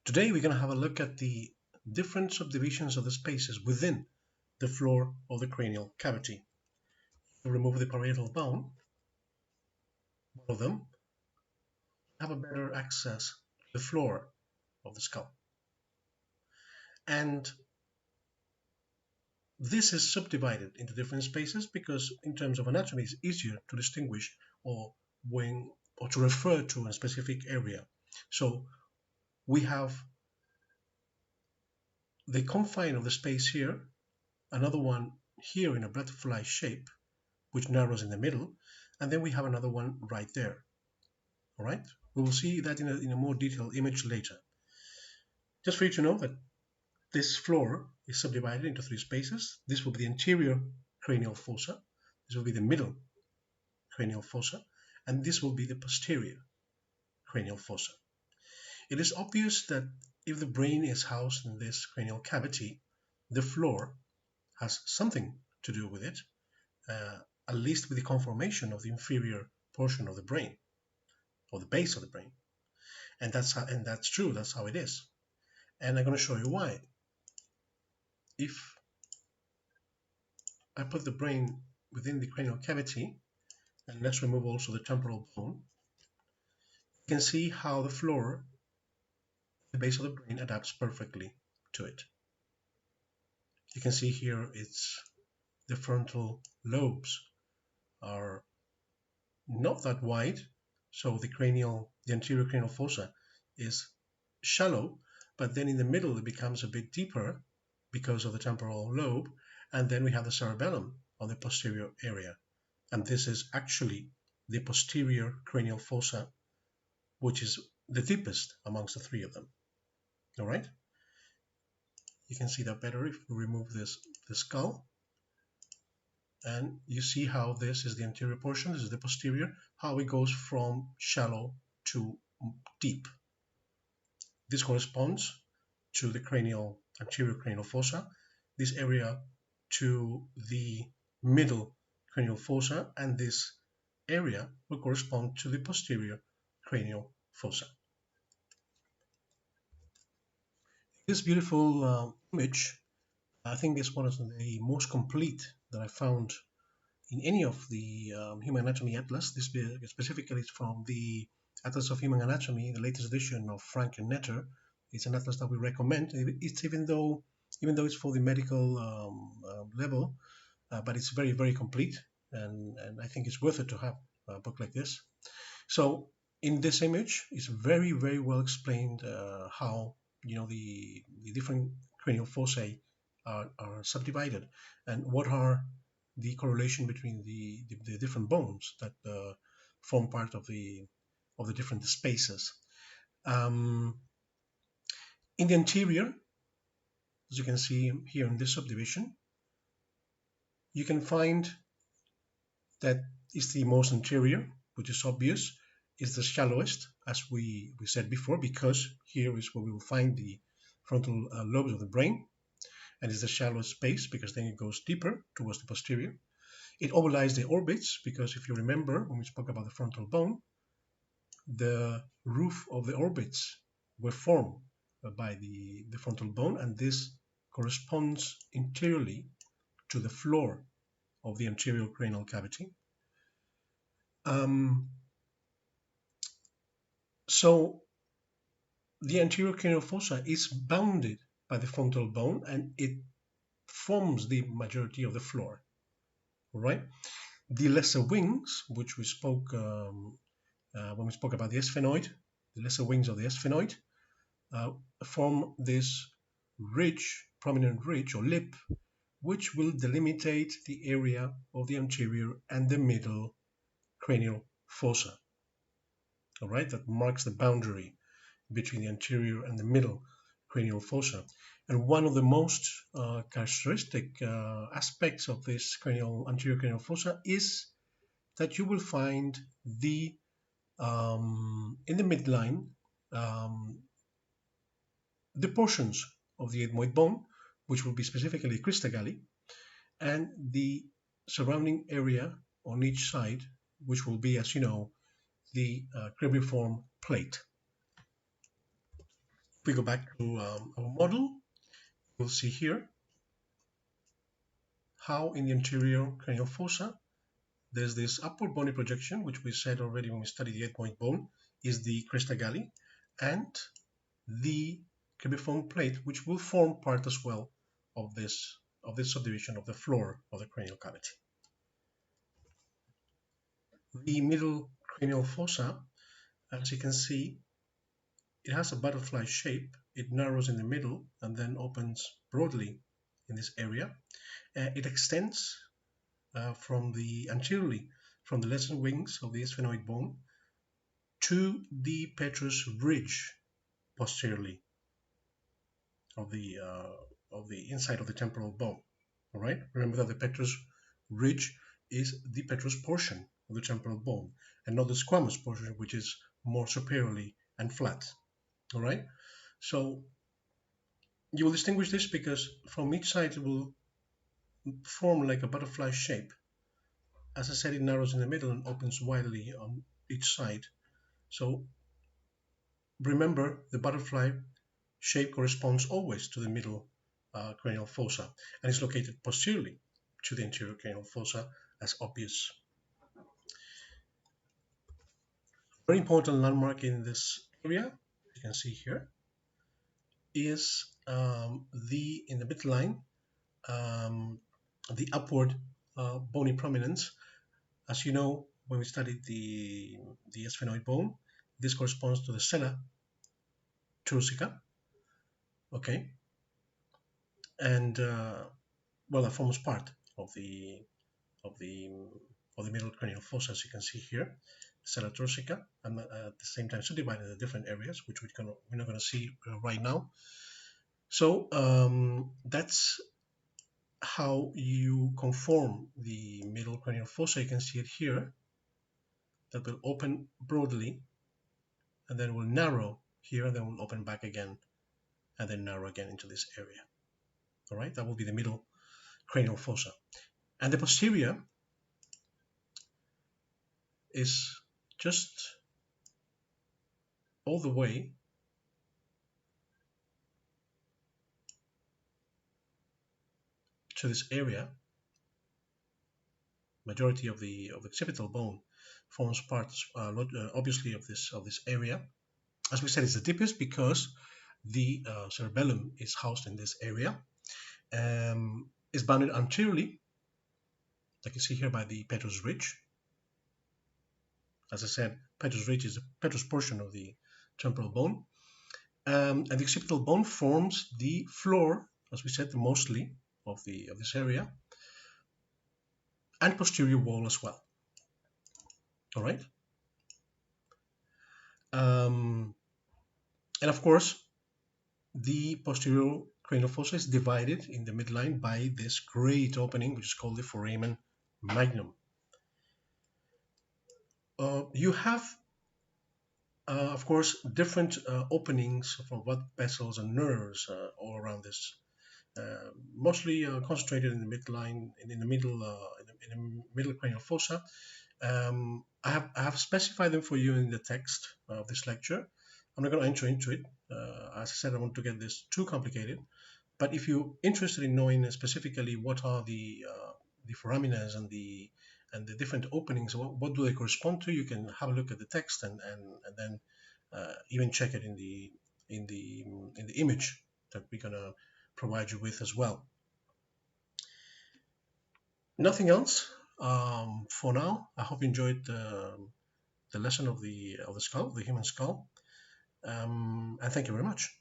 Today we're going to have a look at the different subdivisions of the spaces within the floor of the cranial cavity. To remove the parietal bone, one of them, have a better access to the floor of the skull. And this is subdivided into different spaces because in terms of anatomy it's easier to distinguish or to refer to a specific area. So we have the confine of the space here, another one here in a butterfly shape, which narrows in the middle, and then we have another one right there. All right, we will see that in a more detailed image later. Just for you to know that this floor is subdivided into three spaces. This will be the anterior cranial fossa, this will be the middle cranial fossa, and this will be the posterior cranial fossa. It is obvious that if the brain is housed in this cranial cavity, the floor has something to do with it, at least with the conformation of the inferior portion of the brain, or the base of the brain. And that's true, that's how it is. And I'm going to show you why. If I put the brain within the cranial cavity, and let's remove also the temporal bone, you can see how the floor, the base of the brain, adapts perfectly to it. You can see here it's the frontal lobes are not that wide, so the anterior cranial fossa is shallow, but then in the middle it becomes a bit deeper because of the temporal lobe, and then we have the cerebellum on the posterior area, and this is actually the posterior cranial fossa, which is the deepest amongst the three of them. All right, you can see that better if we remove the skull, and you see how this is the anterior portion, this is the posterior, how it goes from shallow to deep. This corresponds to the anterior cranial fossa, this area to the middle cranial fossa, and this area will correspond to the posterior cranial fossa. This beautiful image, I think, is one of the most complete that I found in any of the Human Anatomy Atlas. This specifically is from the Atlas of Human Anatomy, the latest edition of Frank and Netter. It's an atlas that we recommend. It's even though it's for the medical level, but it's very, very complete, and I think it's worth it to have a book like this. So in this image, it's very, very well explained how the different cranial fossae are subdivided, and what are the correlation between the different bones that form part of the different spaces. In the anterior, as you can see here in this subdivision, you can find that it's the most anterior, which is obvious, is the shallowest, as we said before, because here is where we will find the frontal lobes of the brain, and it's the shallowest space because then it goes deeper towards the posterior. It overlies the orbits because if you remember when we spoke about the frontal bone, the roof of the orbits were formed by the frontal bone, and this corresponds interiorly to the floor of the anterior cranial cavity. So the anterior cranial fossa is bounded by the frontal bone, and it forms the majority of the floor. All right. The lesser wings, which we spoke when we spoke about the sphenoid, the lesser wings of the sphenoid form this ridge, prominent ridge or lip, which will delimitate the area of the anterior and the middle cranial fossa. All right, that marks the boundary between the anterior and the middle cranial fossa. And one of the most characteristic aspects of this anterior cranial fossa is that you will find in the midline the portions of the ethmoid bone, which will be specifically crista galli, and the surrounding area on each side, which will be, as you know, the cribriform plate. If we go back to our model, we'll see here how in the anterior cranial fossa, there's this upward bony projection, which we said already when we studied the 8-point bone, is the crista galli, and the cribriform plate, which will form part as well of this subdivision of the floor of the cranial cavity. The middle cranial fossa, as you can see, it has a butterfly shape. It narrows in the middle and then opens broadly in this area. It extends from the anteriorly from the lesser wings of the sphenoid bone to the petrous ridge posteriorly of the inside of the temporal bone. All right. Remember that the petrous ridge is the petrous portion of the temporal bone, and not the squamous portion, which is more superiorly and flat. All right. So you will distinguish this because from each side it will form like a butterfly shape. As I said, it narrows in the middle and opens widely on each side. So remember, the butterfly shape corresponds always to the middle cranial fossa and is located posteriorly to the anterior cranial fossa, as obvious. Very important landmark in this area, you can see here, is in the midline, the upward bony prominence. As you know, when we studied the sphenoid bone, this corresponds to the sella turcica. Okay, and well, that forms part of the middle cranial fossa, as you can see here, sella turcica, and at the same time subdivided into different areas, which we're not going to see right now. So that's how you conform the middle cranial fossa. You can see it here, that will open broadly and then will narrow here and then will open back again and then narrow again into this area. All right, that will be the middle cranial fossa. And the posterior is just all the way to this area. Majority of the occipital bone forms part, obviously, of this area. As we said, it's the deepest because the cerebellum is housed in this area. It's bounded anteriorly, like you see here, by the petrous ridge. As I said, petrous ridge is the petrous portion of the temporal bone. And the occipital bone forms the floor, as we said, mostly of this area, and posterior wall as well. All right. And of course, the posterior cranial fossa is divided in the midline by this great opening, which is called the foramen magnum. You have, of course, different openings from blood vessels and nerves all around this, mostly concentrated in the midline, in the middle cranial fossa. I have specified them for you in the text of this lecture. I'm not going to enter into it. As I said, I don't want to get this too complicated. But if you're interested in knowing specifically what are the foraminas and the different openings, what do they correspond to, you can have a look at the text and then even check it in the image that we're going to provide you with as well. Nothing else for now. I hope you enjoyed the lesson of the skull, the human skull, and thank you very much.